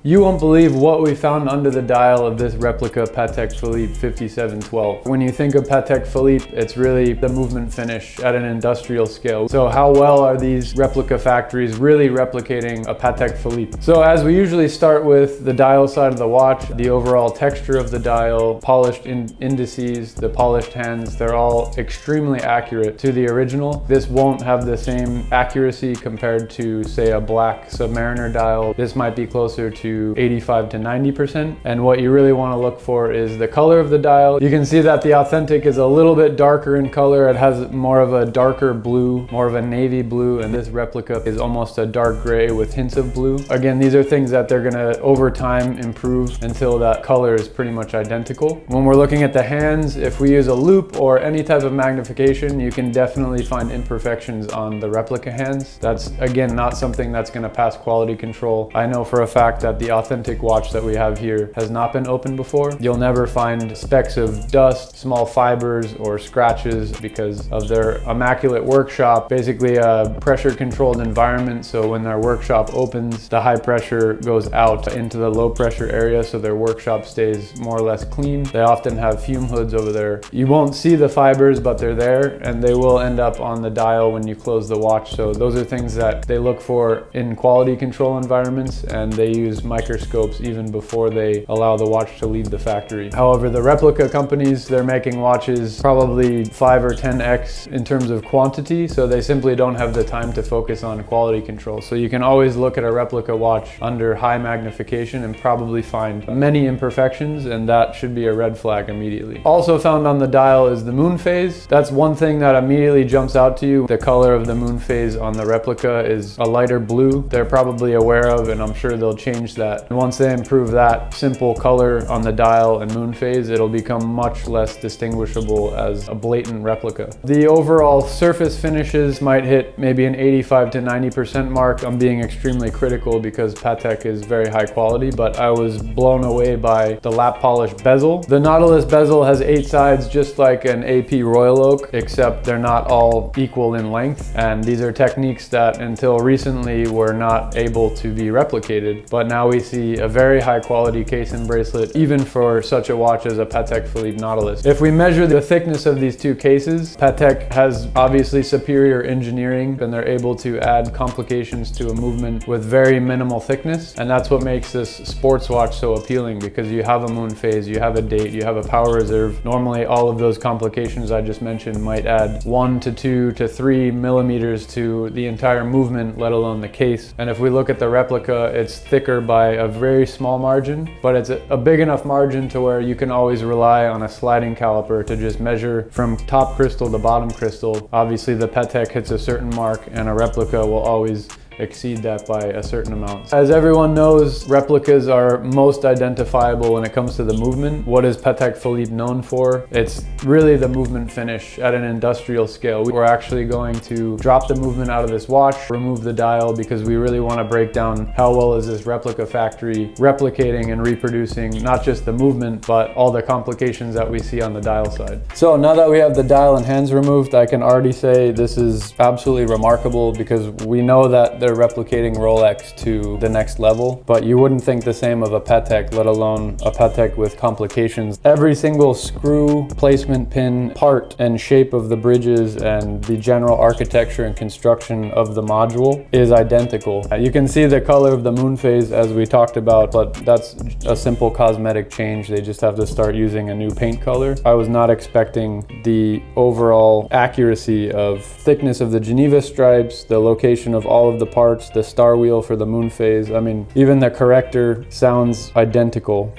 You won't believe what we found under the dial of this replica Patek Philippe 5712. When you think of Patek Philippe, it's really the movement finish at an industrial scale. So how well are these replica factories really replicating a Patek Philippe? So as we usually start with the dial side of the watch, the overall texture of the dial, polished indices, the polished hands, they're all extremely accurate to the original. This won't have the same accuracy compared to, say, a black Submariner dial. This might be closer to 85 to 90%. And what you really want to look for is the color of the dial. You can see that the authentic is a little bit darker in color. It has more of a darker blue, more of a navy blue, and this replica is almost a dark gray with hints of blue. Again, these are things that they're gonna over time improve until that color is pretty much identical. When we're looking at the hands, if we use a loop or any type of magnification, you can definitely find imperfections on the replica hands. That's, again, not something that's gonna pass quality control. I know for a fact that the authentic watch that we have here has not been opened before. You'll never find specks of dust, small fibers, or scratches because of their immaculate workshop, basically a pressure controlled environment. So when their workshop opens, the high pressure goes out into the low pressure area, so their workshop stays more or less clean. They often have fume hoods over there. You won't see the fibers, but they're there, and they will end up on the dial when you close the watch. So those are things that they look for in quality control environments, and they use microscopes even before they allow the watch to leave the factory. However, the replica companies, they're making watches probably 5 or 10x in terms of quantity, so they simply don't have the time to focus on quality control. So you can always look at a replica watch under high magnification and probably find many imperfections, and that should be a red flag immediately. Also found on the dial is the Moonphase. That's one thing that immediately jumps out to you. The color of the Moonphase on the replica is a lighter blue. They're probably aware of, and I'm sure they'll change that. And once they improve that simple color on the dial and Moonphase, it'll become much less distinguishable as a blatant replica. The overall surface finishes might hit maybe an 85 to 90% mark. I'm being extremely critical because Patek is very high quality, but I was blown away by the lap polish bezel. The Nautilus bezel has 8 sides just like an AP Royal Oak, except they're not all equal in length. And these are techniques that until recently were not able to be replicated. But now we see a very high quality case and bracelet, even for such a watch as a Patek Philippe Nautilus. If we measure the thickness of these two cases, Patek has obviously superior engineering, and they're able to add complications to a movement with very minimal thickness. And that's what makes this sports watch so appealing, because you have a Moonphase, you have a date, you have a power reserve. Normally all of those complications I just mentioned might add 1 to 2 to 3 millimeters to the entire movement, let alone the case. And if we look at the replica, it's thicker by a very small margin, but it's a big enough margin to where you can always rely on a sliding caliper to just measure from top crystal to bottom crystal. Obviously the Patek hits a certain mark, and a replica will always exceed that by a certain amount. As everyone knows, replicas are most identifiable when it comes to the movement. What is Patek Philippe known for? It's really the movement finish at an industrial scale. We're actually going to drop the movement out of this watch, remove the dial, because we really want to break down how well is this replica factory replicating and reproducing not just the movement, but all the complications that we see on the dial side. So now that we have the dial and hands removed, I can already say this is absolutely remarkable, because we know that they're replicating Rolex to the next level, but you wouldn't think the same of a Patek, let alone a Patek with complications. Every single screw, placement pin, part, and shape of the bridges and the general architecture and construction of the module is identical. You can see the color of the Moonphase as we talked about, but that's a simple cosmetic change. They just have to start using a new paint color. I was not expecting the overall accuracy of thickness of the Geneva stripes, the location of all of the parts, the star wheel for the Moonphase. I mean, even the corrector sounds identical.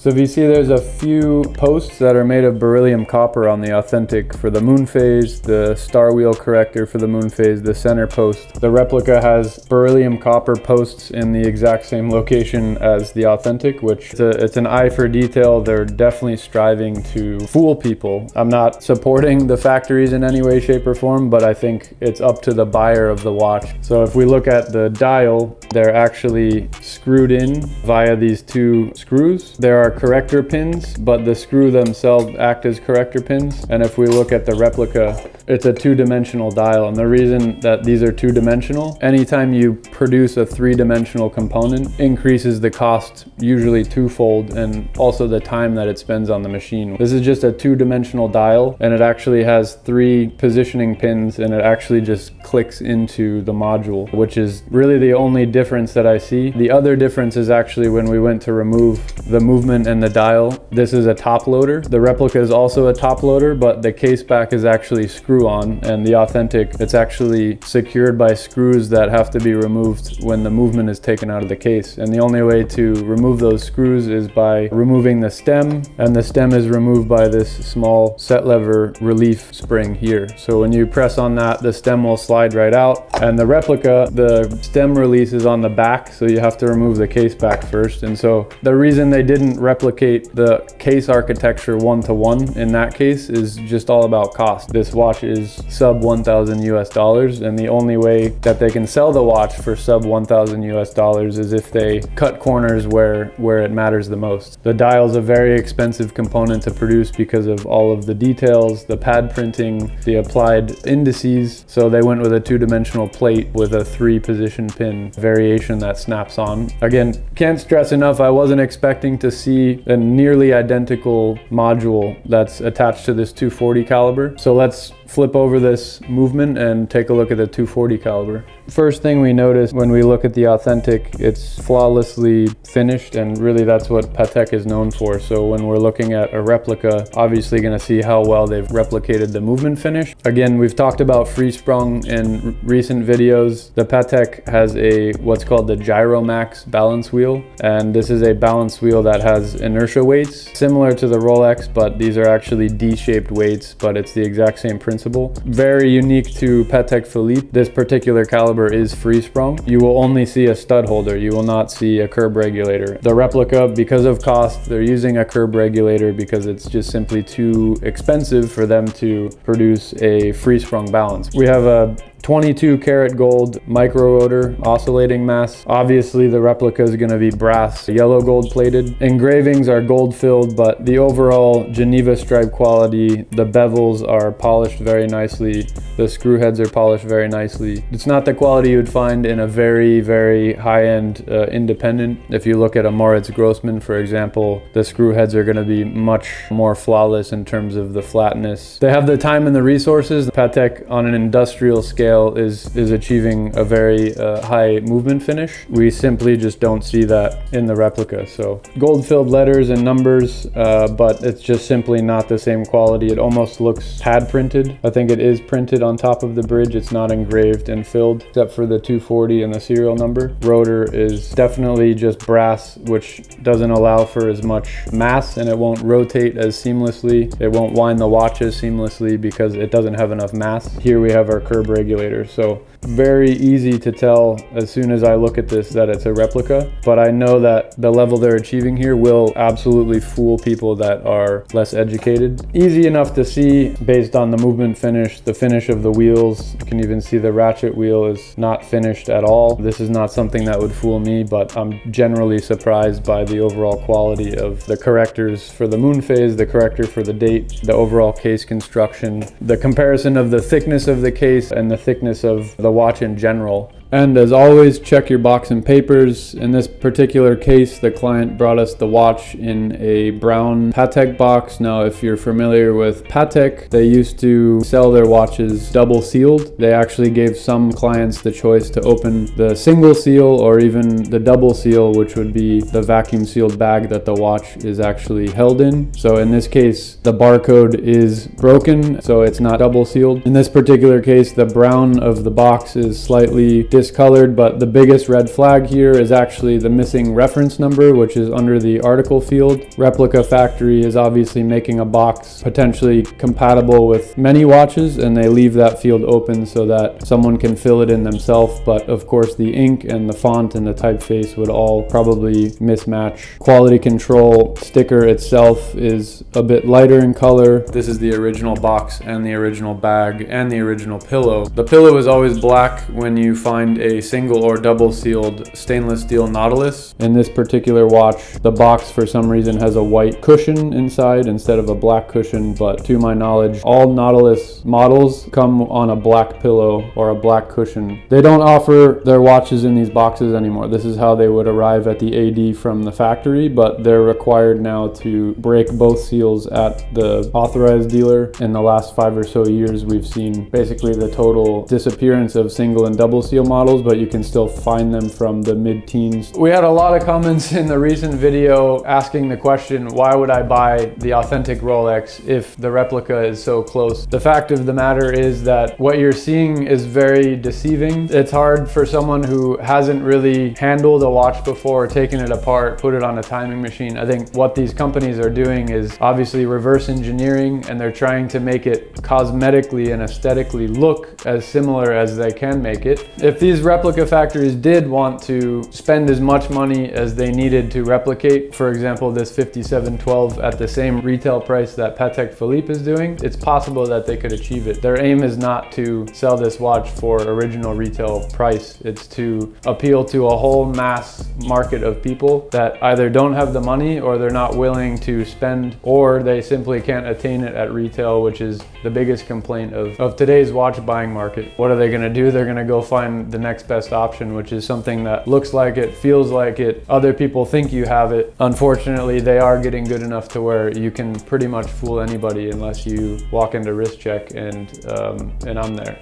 So if you see, there's a few posts that are made of beryllium copper on the authentic for the Moonphase, the star wheel corrector for the Moonphase, the center post. The replica has beryllium copper posts in the exact same location as the authentic, which it's an eye for detail. They're definitely striving to fool people. I'm not supporting the factories in any way, shape, or form, but I think it's up to the buyer of the watch. So if we look at the dial, they're actually screwed in via these two screws. There are corrector pins, but the screw themselves act as corrector pins. And if we look at the replica, it's a two-dimensional dial. And the reason that these are two-dimensional, anytime you produce a three-dimensional component, increases the cost usually twofold, and also the time that it spends on the machine. This is just a two-dimensional dial, and it actually has three positioning pins, and it actually just clicks into the module, which is really the only difference that I see. The other difference is actually when we went to remove the movement and the dial. This is a top loader. The replica is also a top loader, but the case back is actually screw on, and the authentic, it's actually secured by screws that have to be removed when the movement is taken out of the case. And the only way to remove those screws is by removing the stem, and the stem is removed by this small set lever relief spring here. So when you press on that, the stem will slide right out. And the replica, the stem release is on the back, so you have to remove the case back first. And so the reason they didn't replicate the case architecture one-to-one in that case is just all about cost. This watch is sub 1,000 US dollars, and the only way that they can sell the watch for sub 1,000 US dollars is if they cut corners where it matters the most. The dial is a very expensive component to produce because of all of the details, the pad printing, the applied indices. So they went with a two-dimensional plate with a three-position pin variation that snaps on. Again, can't stress enough, I wasn't expecting to see a nearly identical module that's attached to this 240 caliber. So let's flip over this movement and take a look at the 240 caliber. First thing we notice when we look at the authentic, it's flawlessly finished, and really that's what Patek is known for. So when we're looking at a replica, obviously going to see how well they've replicated the movement finish. Again, we've talked about free sprung in recent videos. The Patek has a what's called the Gyromax balance wheel, and this is a balance wheel that has inertia weights similar to the Rolex, but these are actually D-shaped weights, but it's the exact same principle. Very unique to Patek Philippe. This particular caliber is free sprung. You will only see a stud holder. You will not see a curb regulator. The replica, because of cost, they're using a curb regulator because it's just simply too expensive for them to produce a free sprung balance. We have a 22 karat gold micro rotor oscillating mass. Obviously the replica is going to be brass, yellow gold plated. Engravings are gold filled, but the overall Geneva stripe quality, the bezels are polished very nicely. The screw heads are polished very nicely. It's not the quality you would find in a very, very high-end independent. If you look at a Moritz Grossman, for example, the screw heads are going to be much more flawless in terms of the flatness. They have the time and the resources. Patek on an industrial scale is achieving a very high movement finish. We simply just don't see that in the replica. So gold filled letters and numbers, but it's just simply not the same quality. It almost looks pad printed. I think it is printed on top of the bridge. It's not engraved and filled, except for the 240 and the serial number. Rotor is definitely just brass, which doesn't allow for as much mass, and it won't rotate as seamlessly. It won't wind the watch as seamlessly because it doesn't have enough mass. Here we have our curb regulator. So very easy to tell as soon as I look at this that it's a replica, but I know that the level they're achieving here will absolutely fool people that are less educated. Easy enough to see based on the movement finish, the finish of the wheels. You can even see the ratchet wheel is not finished at all. This is not something that would fool me, but I'm generally surprised by the overall quality of the correctors for the Moonphase, the corrector for the date, the overall case construction, the comparison of the thickness of the case and the thickness of the watch in general. And as always, check your box and papers. In this particular case, the client brought us the watch in a brown Patek box. Now, if you're familiar with Patek, they used to sell their watches double sealed. They actually gave some clients the choice to open the single seal or even the double seal, which would be the vacuum sealed bag that the watch is actually held in. So in this case, the barcode is broken, so it's not double sealed. In this particular case, the brown of the box is slightly discolored, but the biggest red flag here is actually the missing reference number, which is under the article field. Replica factory is obviously making a box potentially compatible with many watches, and they leave that field open so that someone can fill it in themselves. But of course the ink and the font and the typeface would all probably mismatch. Quality control sticker itself is a bit lighter in color. This is the original box and the original bag and the original pillow. The pillow is always black when you find a single or double sealed stainless steel Nautilus. In this particular watch, the box for some reason has a white cushion inside instead of a black cushion, but to my knowledge, all Nautilus models come on a black pillow or a black cushion. They don't offer their watches in these boxes anymore. This is how they would arrive at the AD from the factory, but they're required now to break both seals at the authorized dealer. In the last 5 or so years, we've seen basically the total disappearance of single and double seal models, but you can still find them from the mid-teens. We had a lot of comments in the recent video asking the question, why would I buy the authentic Rolex if the replica is so close? The fact of the matter is that what you're seeing is very deceiving. It's hard for someone who hasn't really handled a watch before, taken it apart, put it on a timing machine. I think what these companies are doing is obviously reverse engineering, and they're trying to make it cosmetically and aesthetically look as similar as they can make it. If these replica factories did want to spend as much money as they needed to replicate, for example, this 5712 at the same retail price that Patek Philippe is doing, it's possible that they could achieve it. Their aim is not to sell this watch for original retail price. It's to appeal to a whole mass market of people that either don't have the money, or they're not willing to spend, or they simply can't attain it at retail, which is the biggest complaint of today's watch buying market. What are they going to do? They're going to go find the next best option, which is something that looks like it, feels like it, other people think you have it. Unfortunately, they are getting good enough to where you can pretty much fool anybody unless you walk into Wristcheck, and I'm there.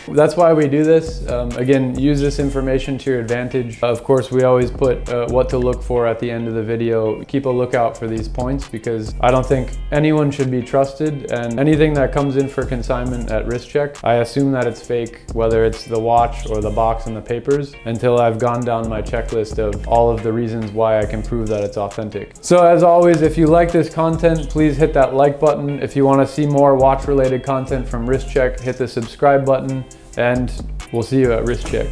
That's why we do this. Again, use this information to your advantage. Of course, we always put what to look for at the end of the video. Keep a lookout for these points, because I don't think anyone should be trusted, and anything that comes in for consignment at Wristcheck, I assume that it's fake, whether it's the watch or the box and the papers, until I've gone down my checklist of all of the reasons why I can prove that it's authentic. So as always, if you like this content, please hit that like button. If you want to see more watch related content from Wristcheck, hit the subscribe button, and we'll see you at Wristcheck.